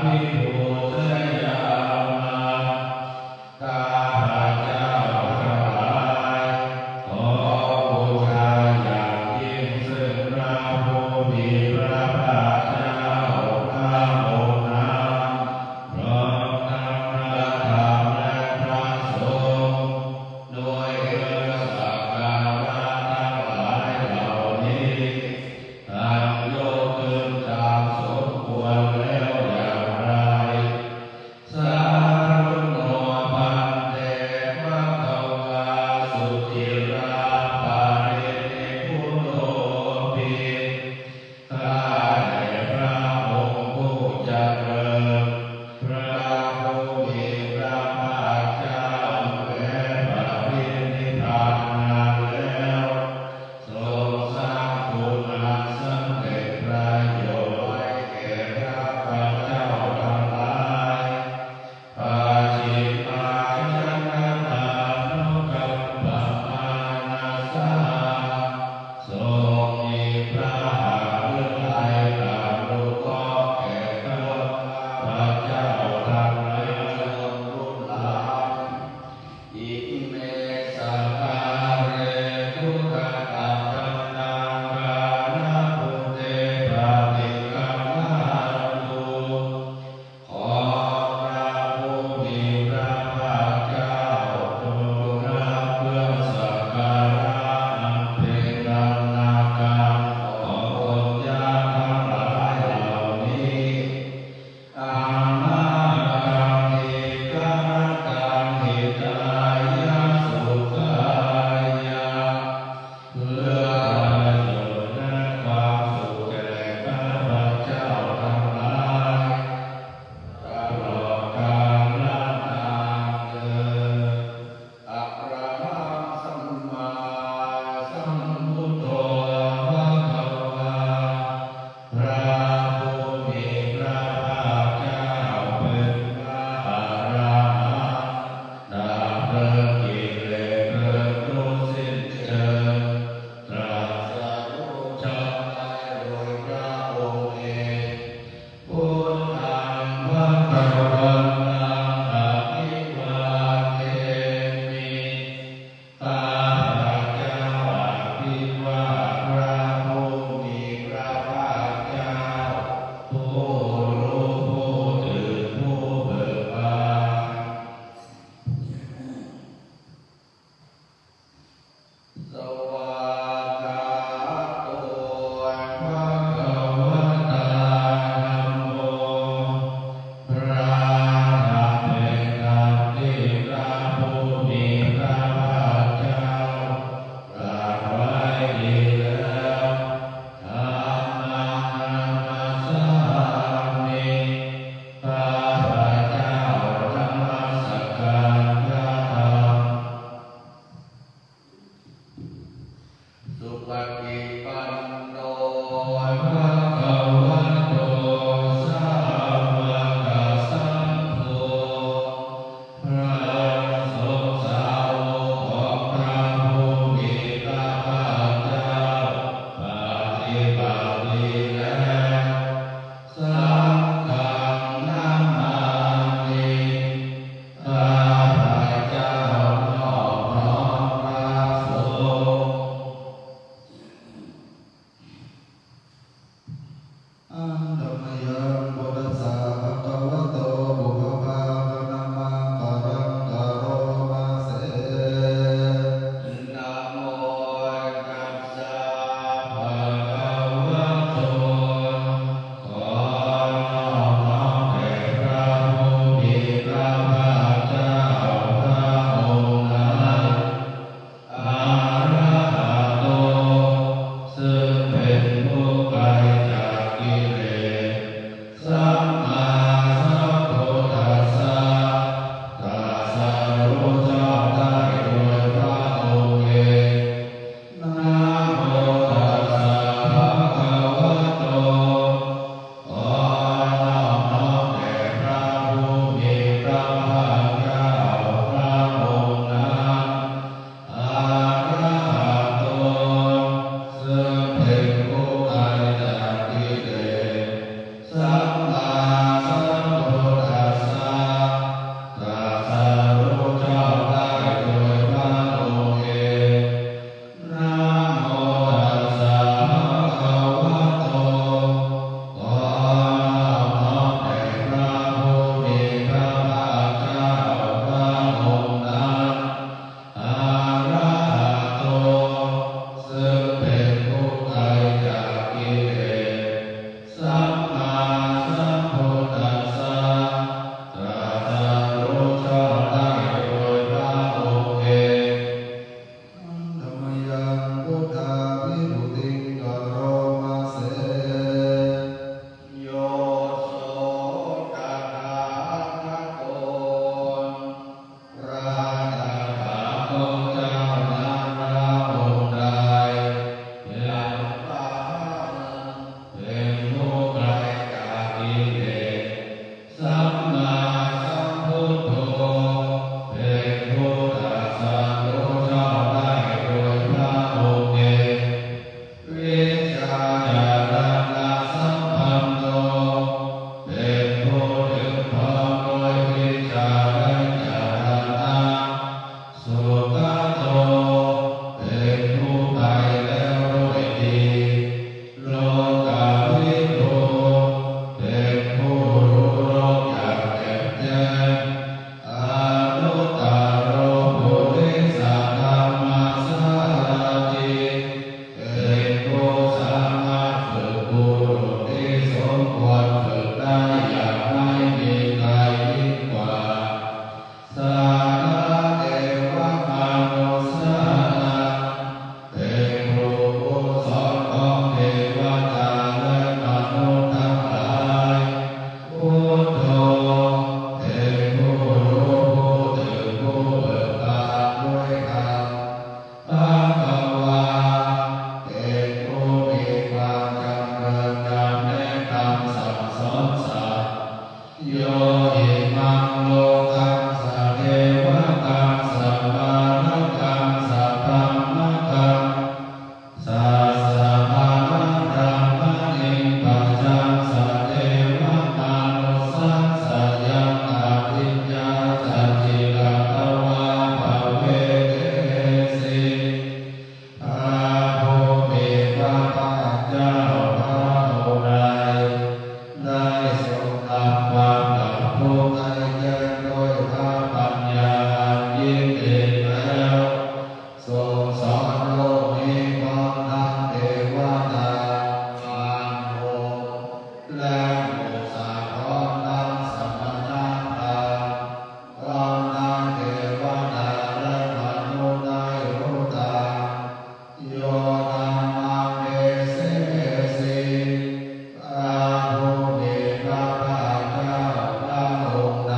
ภิกขุสยามข้าพเจ้าทั้งหลายขอบูชาอย่างยิ่งซึ่งพระผู้มีพระภาคเจ้าข้าองค์นั้นพร้อมทั้งพระธรรมและพระสงฆ์ด้วยเครื่องสักการะทั้งหลายเหล่านี้ท่านยกขึ้นตามสมควรแล้วอย่างไร อิมังโลกังสัพเพวะกังสัพพานังกังสัพพัมมังกังสัสสะภะคะรัมมณิปัจจังสัตเทวะมนุสัสสะยังอภิญญาจัตติกะตวาภเวเตสิพระผู้มีพระภาคเจ้าพระองค์ใดได้ทรงนำความดับทุกข์ให้แจ้งด้วยพระปัญญาอันยิ่งเด่นแล้วทรงสอนโลกนี้พร้อมทั้งเทวดามารพรหมและหมู่สัตว์พร้อมทั้งสมณพราหมณ์พร้อมทั้งเทวดาและมนุษย์ได้รู้ตามโยนามาเมเสสิพระผู้มีพระภาคเจ้าพระองค์ใด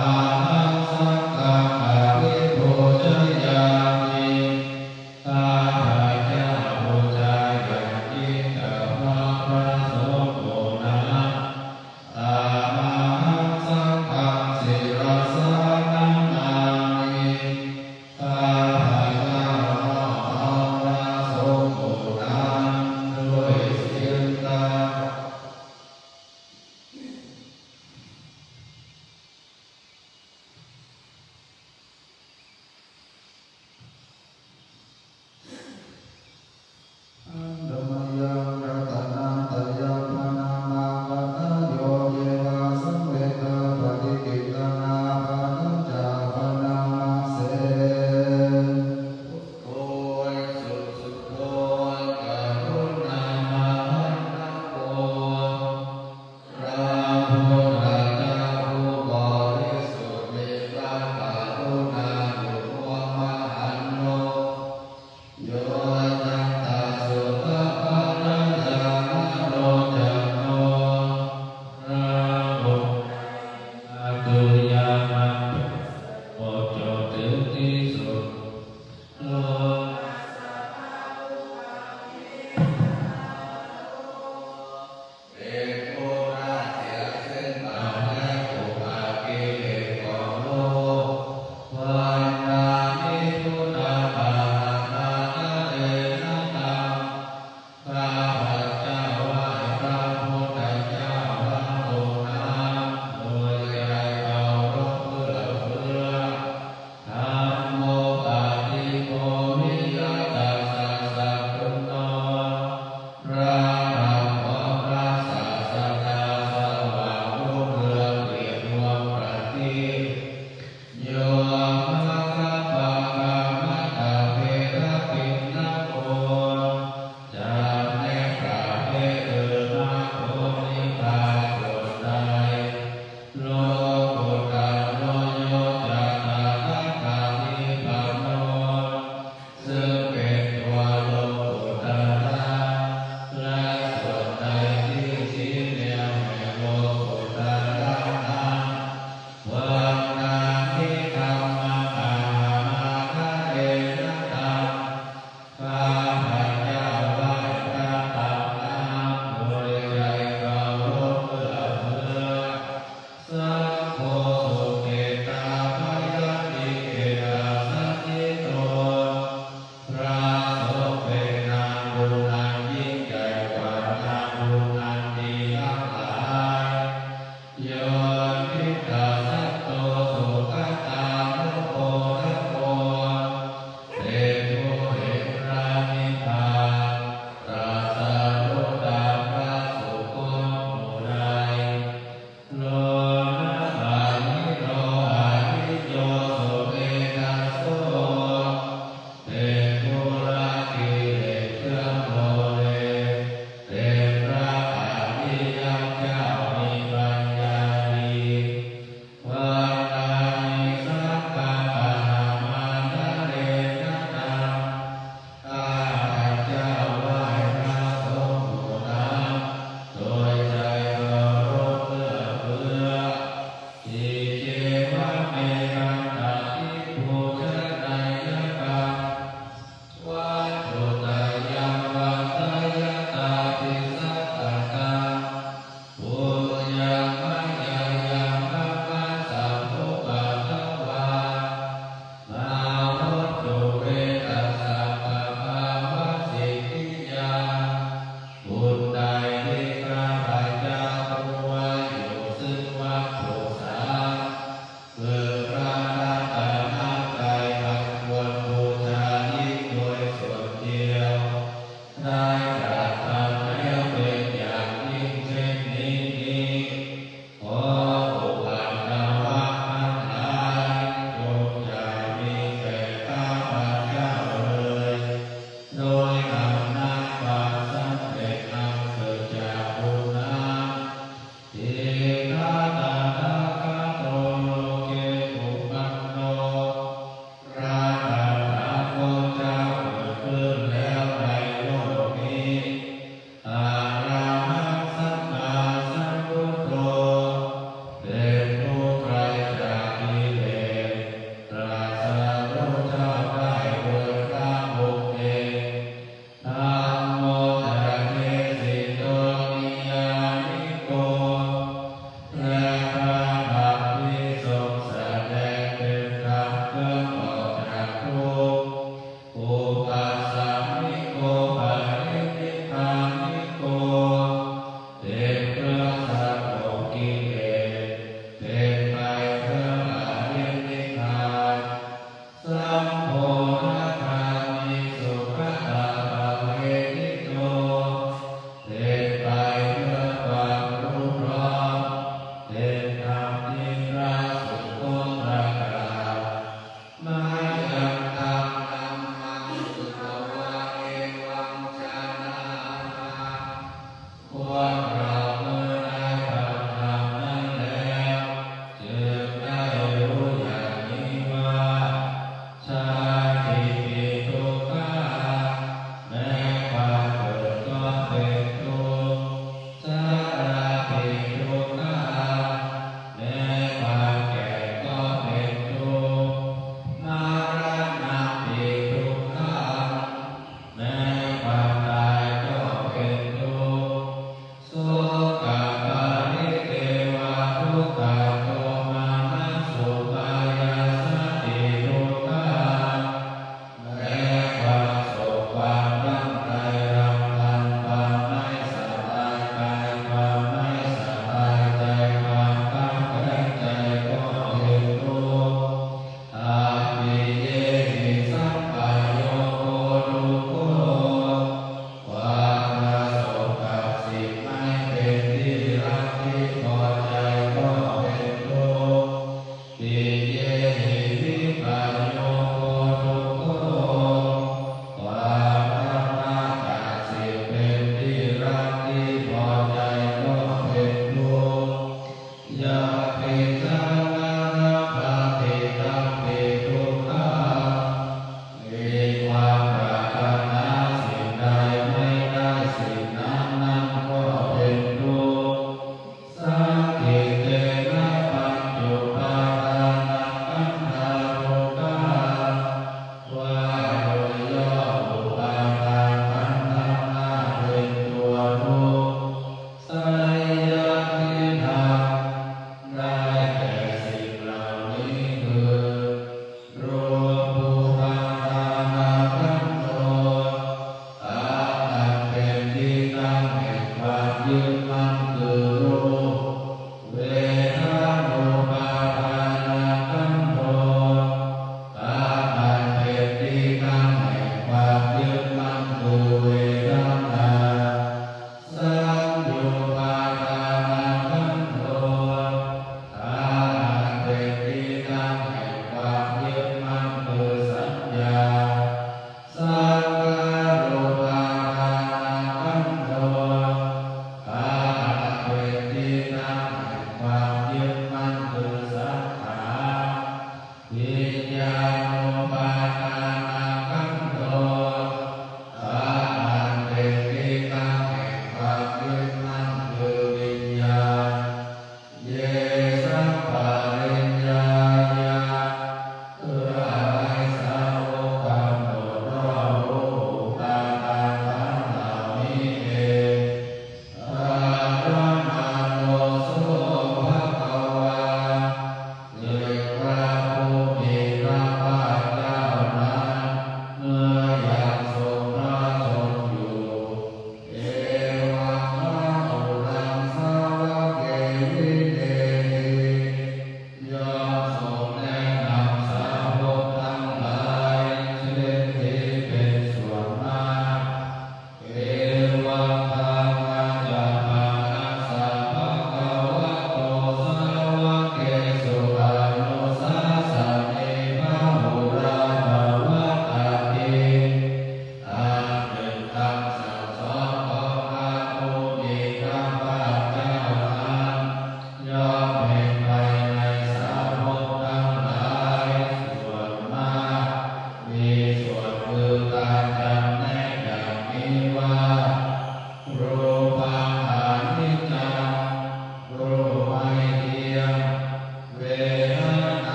หังสังฆังอภิปูชยามิข้าพเจ้าบูชาอย่างยิ่งกับพระสงฆ์ผู้นั้นอาหังสังฆังศิรสานังนามิข้าพเจ้านอบน้อมพระสงฆ์ผู้นั้นด้วยศีลธรรมธรรมยังรัตนังตยังพนามาปัตโยเยวาสัมเวทาปฏิกิตนาภานัญจาภนามาเสโอ้ยสุดสุดโอยกรุณามหันตโกพระพุทธเจ้าผู้บริสุทธิ์มีพระกรุณาอยู่ทั่วมหันโลกโยจันตสุขภารัญญาโรจันโนระบุอาตุยามังโอโจถึงที่สุดโลเอกโอราชเสียซึ่งบาปและอุปากิเลสของโลกวันนามิทุนาภานานาเตนะตังข้าพเจ้าไหว้พระพุทธเจ้าพระองค์นั้นโดยใจเคารพเพื่อธัมโมปาติโมมิยตัสสะสัพพุโนพระธรรมของพระศาสดาสว่างรุ่งเรืองเปี่ยมดวงประทีปโยมะคะปะกามะตะเวระปิณนโกจำแนกพระเพทมรรคผลนิพพานโปรดใดโลกุตตโรโยจัตตาทัคคานิพพานโนซึ่งเป็นตัวโลกุตตระและส่วนใดที่ชี้แนวแห่งโลกุตตระนั้นวันนามิธัมมังอาหาคะเอนะตังข้าพเจ้าไหว้พระธรรมนั้นโดยใจเคารพเพื่อสัพโพสุเกตาภยันติเกตัสสะนิโตพระสงฆ์เป็นนามบุญอันยิ่งใหญ่กว่านามบุญอันดีทั้งหลายโยนิตัสสะโตสุขตานุโภทโกเป็นผู้เห็นพระนิพพานตรัสรู้ตามพระสุคตหมู่ใดโลนะปานิโรอานิโยสุเมธัสโสเป็นผู้ละกิเลสเครื่องโลเลเป็นพระอริยเจ้ามีปัญญาดีวันนามิสังฆังอนามานะเรนะตังข้าพเจ้าไหว้พระสงฆ์ผู้นั้นโดยใจเคารพเพื่ออิเจวะเมตังตติภูชนัยยะกังวัตถุตายังวันตายตาติสัตตกังปุญญังมัจจยังมัมมัสสัพพุปัตตวามาวุตตุเวตัสสะปะภาวะสิทธิยาบุญใดที่ข้าพเจ้ารู้ไว้อยู่ซึ่งวัตถุสามคือพระ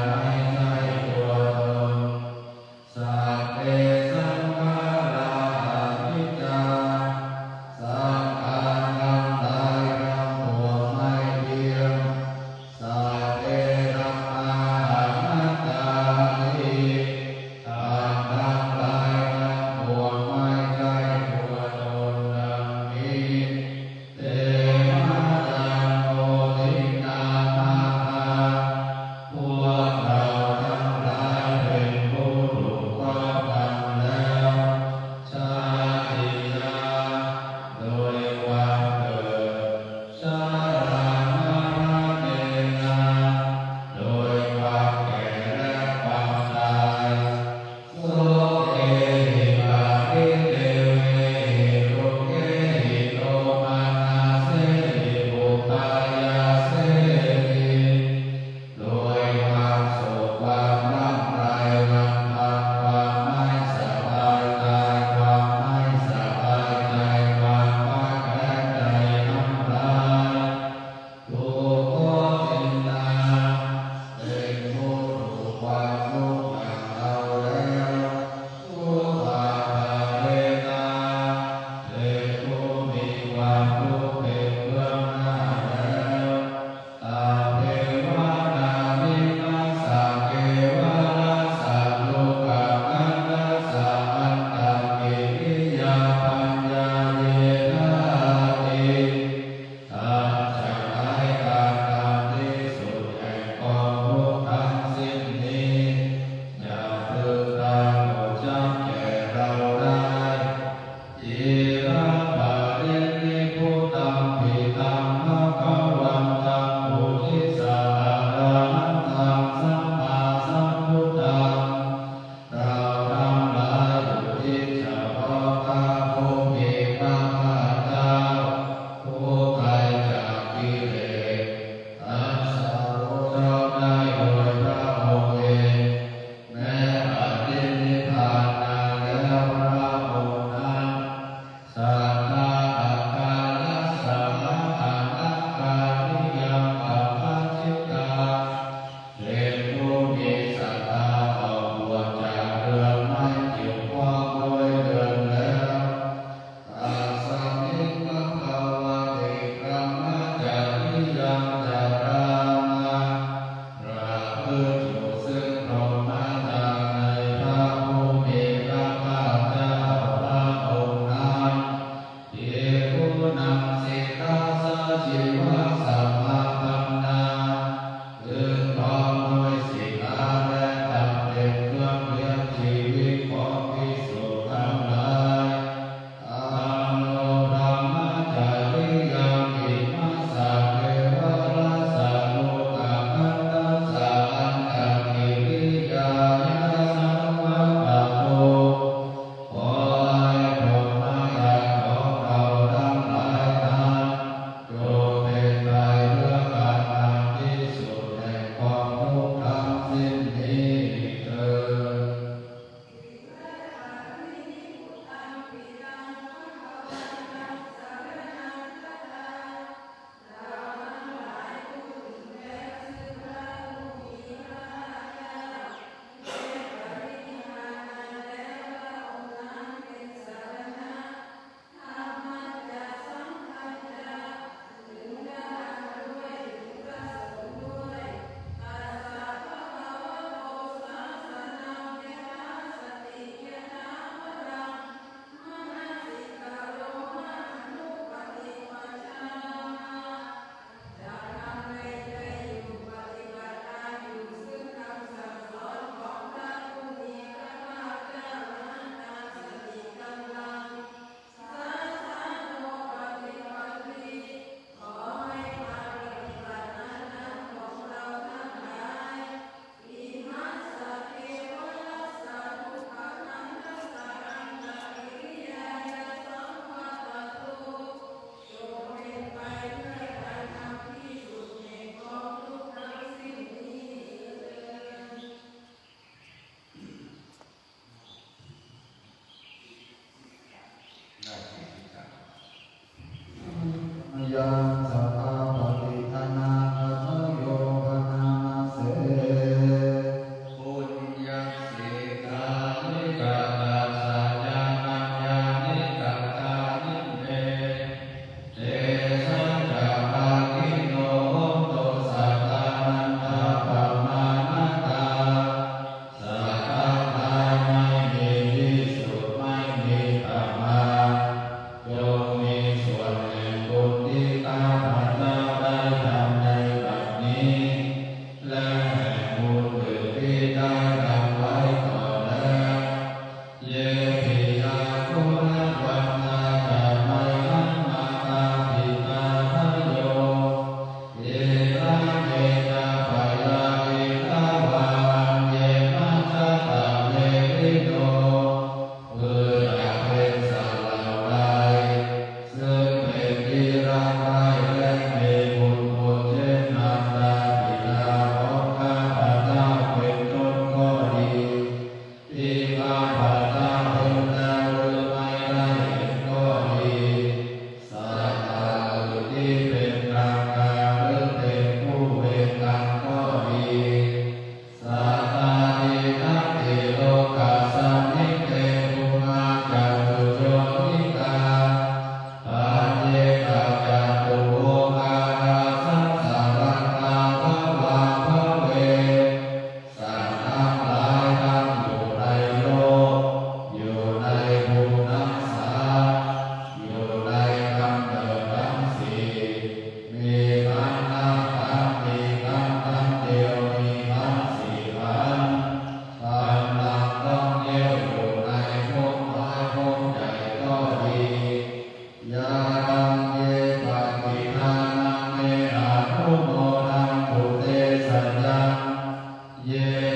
ไม่ใช่ตัวตนสัพเพสังขาราอนิจจาสังขารทั้งหลายทั้งปวงไม่เที่ยงสัพเพธัมมาอนัตตานิธรรมทั้งหลายทั้งปวงไม่ใช่ตัวตนดังนี้เตมะจันโททินามาพวกเรา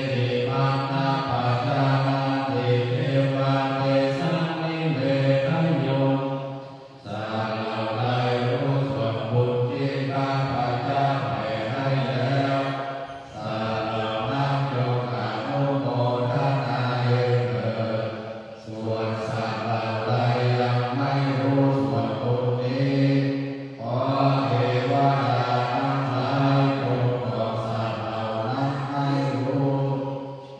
หิมังนาปัจจานาติเทวาเตสังนิเวทโยสาเราได้รู้ส่วนบุญที่ข้าพเจ้าให้แล้วสาเรานั้นจงอนุโมทนาเถิดส่วนสัตว์เหล่าใดยังไม่รู้ส่วนบุญนี้ขอเทวดาทั้งหลายจงบอกสัตว์เหล่านั้นให้รู้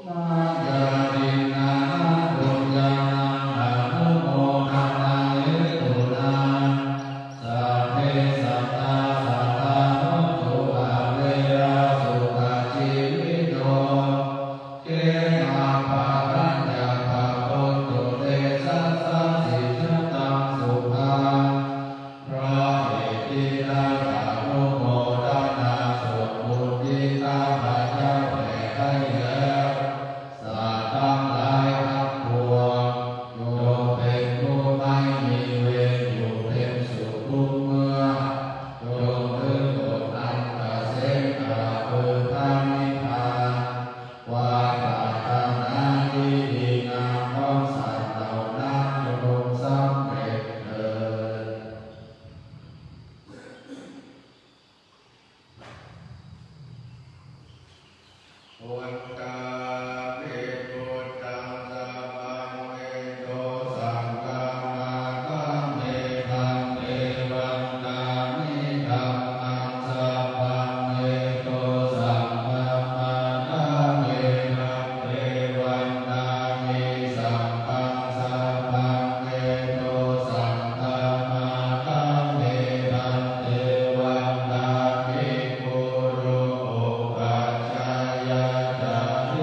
นาญาตินาตุญาณังอนุโมทนาเหตุนาสัพเพสัตตาสัตตาโหตุอะเวราสุขชีวิโตเกมาภารัญญาภาโพตุเตสัสสะสิชตังสุขังเพราะเหตุที่ได้อนุโมทนาส่วนบุญที่ข้าพเจ้าแผ่ให้แล้วสัตว์ทั้งหลายทั้งปวงจงเป็นผู้ไม่มีเวรอยู่เป็นสุขทุกเมื่อจงถึงบทอันเกษมคือพระนิพพานความปรารถนาที่ดีงามของสัตว์เหล่านั้นจงสำเร็จเถิด พุทธาภิพุทธังสัพพังเวโตสังฆังนาคัมเมธังเทวันตามิธัมมังสัพพังเวโตสังฆังนาคัมเมธังเทวันตามิสัพพังสัพพังเวโตสังฆังนาคัมเมธังเทวันตามิปุโรปัจจายาจาริ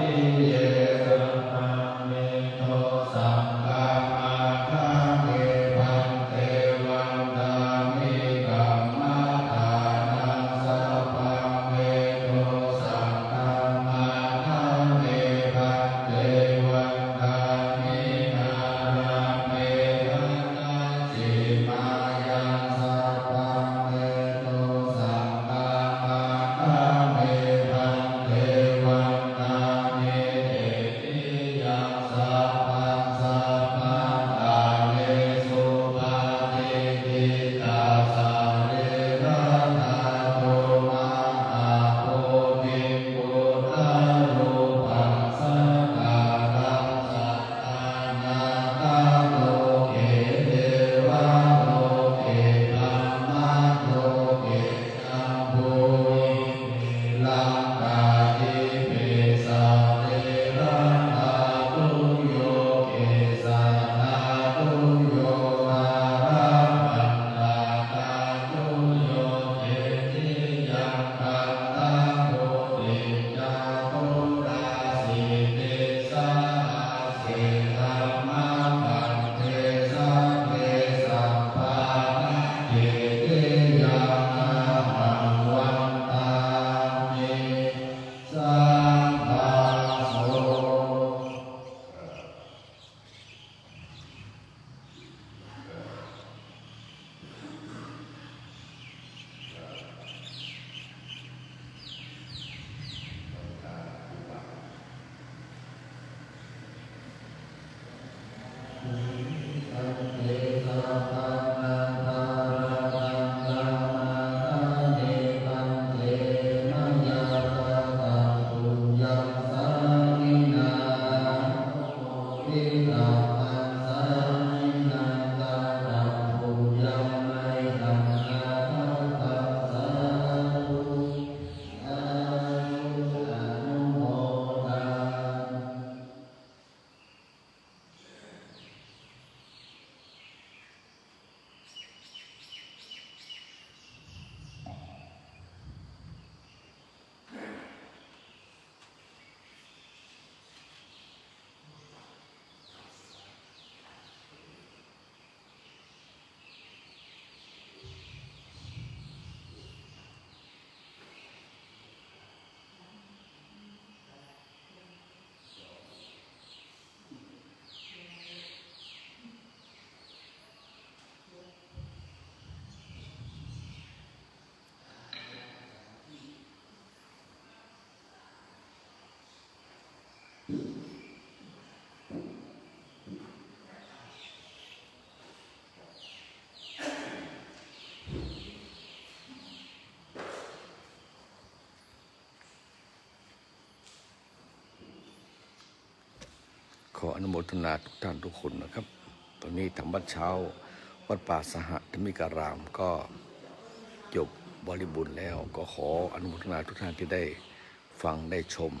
ขออนุโมทนาทุกท่านทุกคนนะครับตอนนี้ทำวัดเช้าวัดป่าสหธรรมิการามก็จบบริบูรณ์แล้วก็ขออนุโมทนาทุกท่านที่ได้ฟังได้ชม